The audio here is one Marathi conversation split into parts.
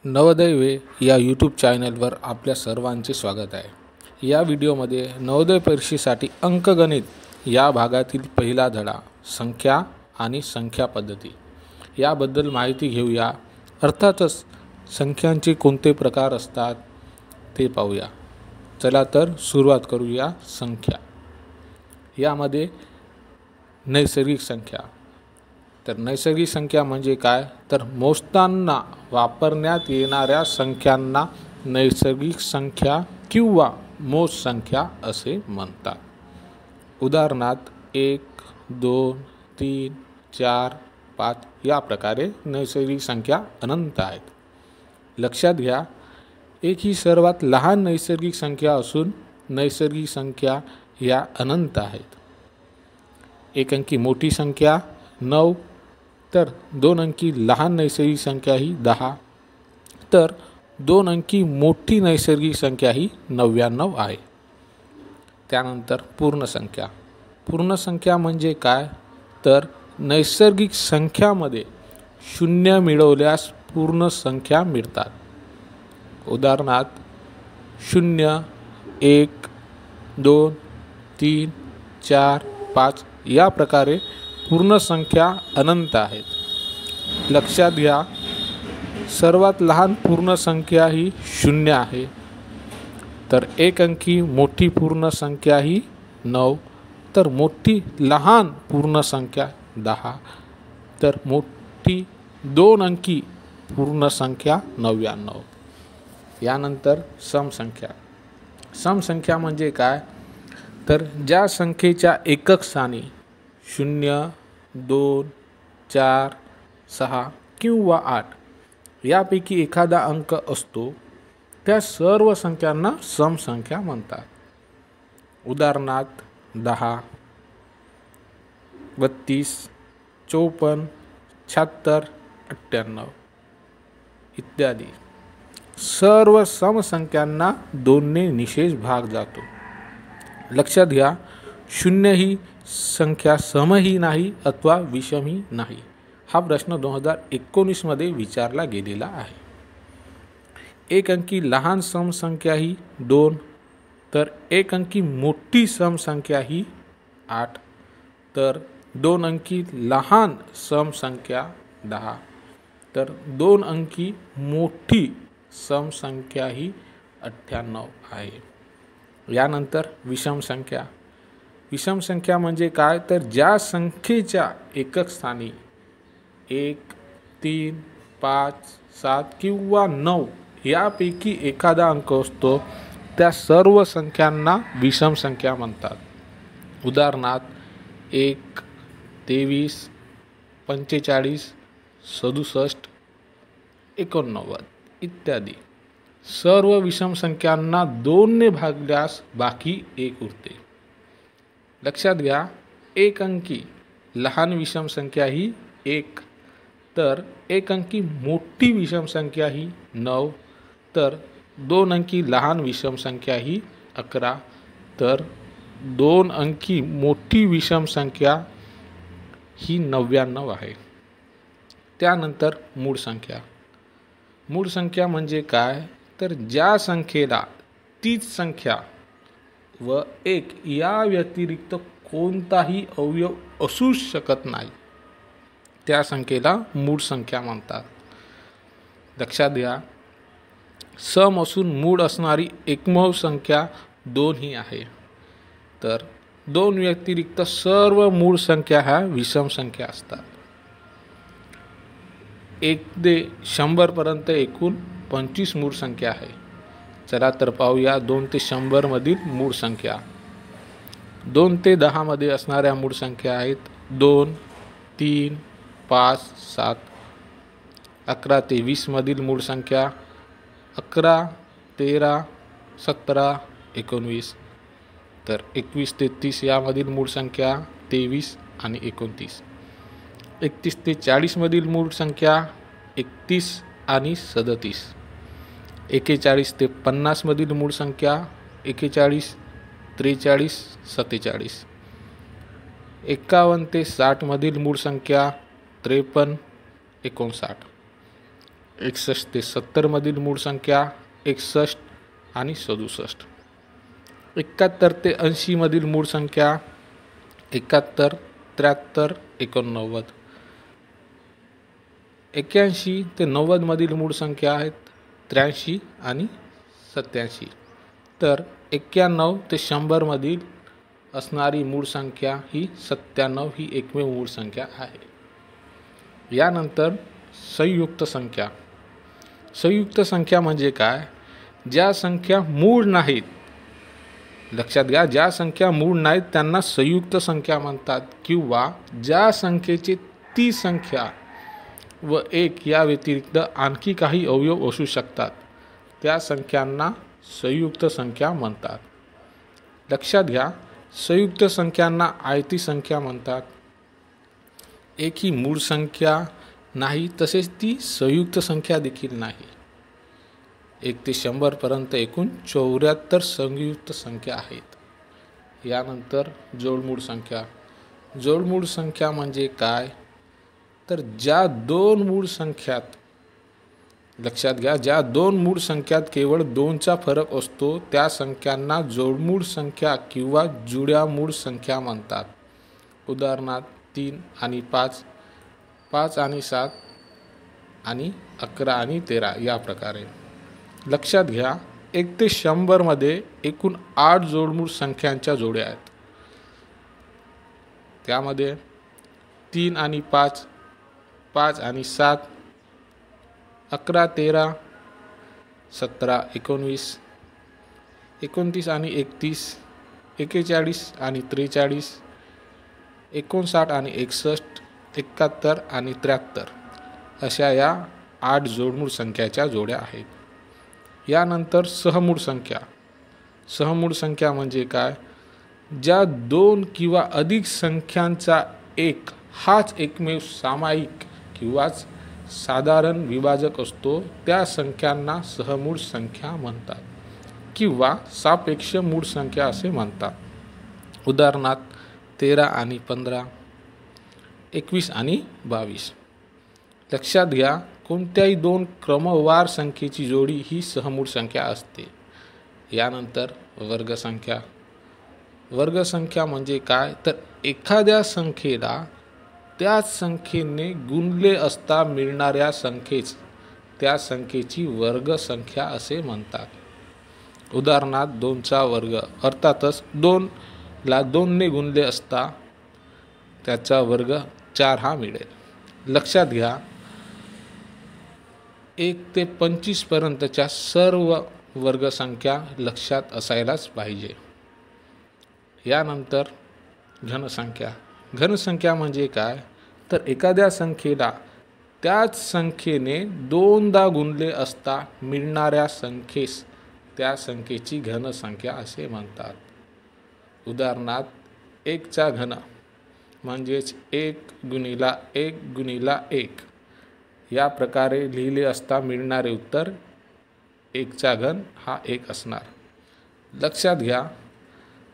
नवोदय वे या यूट्यूब चॅनलवर आपल्या सर्वांचे स्वागत आहे। या व्हिडिओमध्ये नवोदय परीक्षेसाठी अंकगणित या भागातील पहिला धडा संख्या आणि संख्या पद्धती याबद्दल माहिती घेऊया। अर्थातच संख्यांचे कोणते प्रकार असतात ते पाहूया। चला तर सुरुवात करूया। संख्या यामध्ये नैसर्गिक संख्या। तर नैसर्गिक संख्या म्हणजे काय? तर मोजताना वापरण्यात येणाऱ्या संख्यांना नैसर्गिक संख्या किंवा मोज संख्या असे म्हणतात। उदाहरणार्थ 1, 2, 3, 4, 5 या प्रकारे नैसर्गिक संख्या अनंत आहेत। लक्षात घ्या, एक ही सर्वात लहान नैसर्गिक संख्या असून नैसर्गिक संख्या या अनंत आहेत। एक अंकी मोठी संख्या 9, तर 2 अंकी लहान नैसर्गिक संख्या ही 10, तर 2 अंकी मोठी नैसर्गिक संख्या ही 99 आहे। त्यानंतर पूर्ण संख्या। पूर्ण संख्या म्हणजे काय? तर नैसर्गिक संख्यामध्ये शून्य मिळवल्यास पूर्ण संख्या मिळतात। उदाहरणार्थ 0, 1, 2, 3, 4, 5 या प्रकारे पूर्ण संख्या अनंत आहेत। लक्षात घ्या, सर्वात लहान पूर्ण संख्या ही 0 आहे, तर एक अंकी मोठी पूर्ण संख्या ही 9, तर मोठी लहान पूर्ण संख्या 10, तर मोठी 2 अंकी पूर्ण संख्या 99। यानंतर समसंख्या। समसंख्या म्हणजे काय? तर ज्या संख्येच्या एकक स्थानी 0, 2, 4, 6 किंवा 8 यापैकी एखादा अंक असतो त्या सर्व संख्यांना समसंख्या म्हणतात। उदाहरणार्थ 10, 32, 54, 76, 98 इत्यादी। सर्व समसंख्यांना 2 ने निशेष भाग जातो। लक्षात घ्या, 0 ही संख्या समही नाही अथवा विषमही नाही। हा प्रश्न 2019 मध्ये विचारला गेलेला आहे। एक अंकी लहान समसंख्या ही 2, तर एक अंकी मोठी समसंख्या ही 8, तर 2 अंकी लहान समसंख्या 10, तर 2 अंकी मोठी समसंख्या ही 98 आहे। यानंतर विषम संख्या। विषम संख्या म्हणजे काय? तर ज्या संख्येच्या एकक स्थानी 1, 3, 5, 7 किंवा 9 यापैकी एखादा अंक असतो त्या सर्व संख्यांना विषम संख्या म्हणतात। उदाहरणार्थ 1, 23, 45, 67, 89 इत्यादी। सर्व विषम संख्यांना 2 ने भागल्यास बाकी 1 उरते। लक्षात घ्या, एक अंकी लहान विषम संख्या ही 1, तर एक अंकी मोठी विषम संख्या ही 9, तर 2 अंकी लहान विषम संख्या ही 11, तर 2 अंकी मोठी विषम संख्या ही 99 आहे। त्यानंतर मूळ संख्या। मूळ संख्या म्हणजे काय? तर ज्या संख्येला तीच संख्या व 1 या व्यतिरिक्त कोणताही अवयव असू शकत नाही त्या संख्येला मूळ संख्या म्हणतात। लक्षात घ्या, सम असून मूळ असणारी एकमेव संख्या 2 ही आहे, तर 2 व्यतिरिक्त सर्व मूळ संख्या ह्या विषम संख्या असतात। 1 ते 100 पर्यंत एकूण 25 मूळ संख्या आहे। चला तर पाहूया 2 ते 100 मधील मूळ संख्या। 2 ते 10 मध्ये असणाऱ्या मूळ संख्या आहेत 2, 3, 5, 7। 11 ते 20 मधील मूळ संख्या 11, 13, 17, 19, तर 21 ते 30 यामधील मूळ संख्या 23 आणि 29। 31 ते 40 मधील मूळ संख्या 31 आणि 37। 41 ते 50 मधील मूळ संख्या 41, 43, 47। 51 ते 60 मधील मूळ संख्या 53, 59। 61 ते 70 मधील मूळ संख्या 61 आणि 67. 71 ते 80 मधील मूळ संख्या 71, 73, 89. 81 ते 90 मधील मूळ संख्या आहेत 83 आणि 87. तर 91 ते 100 मधील असणारी मूळ संख्या ही 97 ही एकमेव मूळ संख्या आहे. यानंतर संयुक्त संख्या. संयुक्त संख्या म्हणजे काय? ज्या संख्या मूळ नाहीत, लक्षात घ्या, ज्या संख्या मूळ नाहीत त्यांना संयुक्त संख्या म्हणतात, किंवा ज्या संख्येची ती संख्या व 1 या व्यतिरिक्त आणखी काही अवयव असू शकतात त्या संख्यांना संयुक्त संख्या म्हणतात. लक्षात घ्या, संयुक्त संख्यांना आयती संख्या म्हणतात. एक ही मूळ संख्या नाही, तसेच ती संयुक्त संख्या देखील नाही. 1 ते 100 पर्यंत एकूण 74 संयुक्त संख्या आहेत. यानंतर जोडमूळ संख्या. जोडमूळ संख्या म्हणजे काय? तर ज्या दोन मूळ संख्यात, लक्षात घ्या, ज्या दोन मूळ संख्यात केवळ 2चा फरक असतो त्या संख्यांना जोडमूळ संख्या किंवा जुळ्या मूळ संख्या म्हणतात. उदाहरणार्थ 3 आणि 5, 5 आणि 7 आणि 11 आणि 13 या प्रकारे. लक्षात घ्या, 1 ते 100 मध्ये एकूण 8 जोडमूळ संख्यांच्या जोड्या आहेत. त्यामध्ये 3 आणि 5, 5 आणि 7, 11, 13, 17, 19, 29 आणि 31, 41 आणि 43, 59 आणि 61, 71 आणि 73 अशा या 8 जोडमूळ संख्याच्या जोड्या आहेत. यानंतर सहमूळ संख्या. सहमूळ संख्या म्हणजे काय? ज्या 2 किंवा अधिक संख्यांचा एक हाच एकमेव सामायिक किंवा साधारण विभाजक असतो त्या संख्यांना सहमूळ संख्या म्हणतात, किंवा सापेक्ष मूळ संख्या असे म्हणतात. उदाहरणार्थ 13 आणि 15, 21 आणि 22. लक्षात घ्या, कोणत्याही 2 क्रमवार संख्येची जोडी ही सहमूळ संख्या असते. यानंतर वर्गसंख्या. वर्गसंख्या म्हणजे काय? तर एखाद्या संख्येला त्याच संख्येने गुणले असता मिळणाऱ्या संख्येच त्या संख्येची वर्गसंख्या असे म्हणतात. उदाहरणार्थ 2चा वर्ग, अर्थातच 2ला 2ने गुणले असता त्याचा वर्ग 4 हा मिळेल. लक्षात घ्या, 1 ते 25 पर्यंतच्या सर्व वर्गसंख्या लक्षात असायलाच पाहिजे. यानंतर घनसंख्या. घनसंख्या म्हणजे काय? तर एखाद्या संख्येला त्याच संख्येने 2दा गुणले असता मिळणाऱ्या संख्येस त्या संख्येची घनसंख्या असे म्हणतात. उदाहरणार्थ 1चा घन म्हणजेच 1 गुणिला 1 गुणिला 1 या प्रकारे लिहिले असता मिळणारे उत्तर 1चा घन हा 1 असणार. लक्षात घ्या,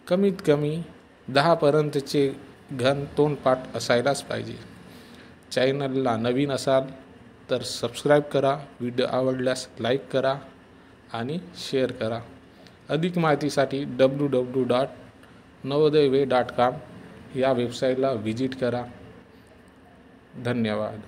कमीत कमी 10 पर्यंतचे घन तोंडपाठ असायलाच पाहिजे. चॅनलला नवीन असाल तर सबस्क्राईब करा, व्हिडिओ आवडल्यास लाईक करा आणि शेअर करा. अधिक माहितीसाठी www.navodayway.com या वेबसाईटला व्हिजिट करा. धन्यवाद.